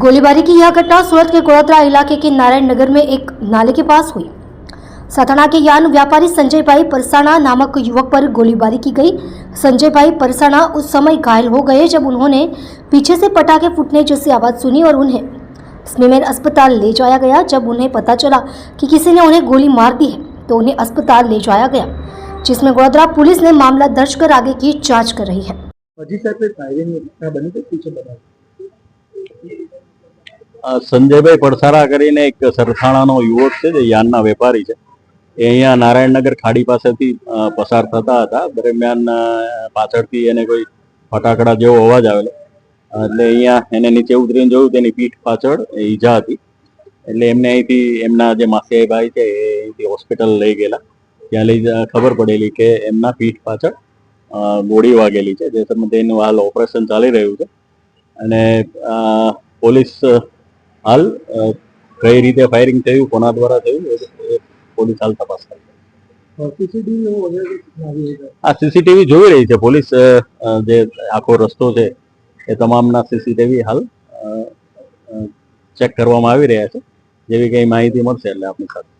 गोलीबारी की यह घटना सूरत के गोड़ादरा इलाके के नारायण नगर में एक नाले के पास हुई। सथाना के यान व्यापारी संजय भाई परसाना नामक युवक पर गोलीबारी की गई। संजय भाई परसाना उस समय घायल हो गए जब उन्होंने पीछे से पटाखे फूटने जैसी आवाज सुनी और उन्हें स्मीमेर अस्पताल ले जाया गया। जब उन्हें पता चला कि किसी ने उन्हें गोली मार दी है तो उन्हें अस्पताल ले जाया गया, जिसमें गोड़ादरा पुलिस ने मामला दर्ज कर आगे की जांच कर रही है। સંજયભાઈ પડસારા કરીને એક સરથાણાનો યુવક છે જે યાનના વેપારી છે. એ અહીંયા નારાયણનગર ખાડી પાસેથી પસાર થતા હતા. દરમિયાન પાછળથી એને કોઈ ફટાકડા જેવો અવાજ આવેલો, એટલે અહીંયા એને નીચે ઉતરીને જોયું, તેની પીઠ પાછળ ઈજા હતી. એટલે એમને અહીંથી એમના જે માસિયાઈ ભાઈ છે એ અહીંથી હોસ્પિટલ લઈ ગયેલા. ત્યાં લઈ ખબર પડેલી કે એમના પીઠ પાછળ ગોળી વાગેલી છે, જે સંબંધે એનું હાલ ઓપરેશન ચાલી રહ્યું છે. અને પોલીસ હાલ કઈ રીતે ફાયરિંગ થયું, કોના દ્વારા થયું, એ પોલીસ હાલ તપાસ કરે છે. આ સીસીટીવી જોઈ રહી છે પોલીસ. જે આખો રસ્તો છે એ તમામના સીસીટીવી હાલ ચેક કરવામાં આવી રહ્યા છે. જેવી કઈ માહિતી મળશે એટલે આપણી સાથે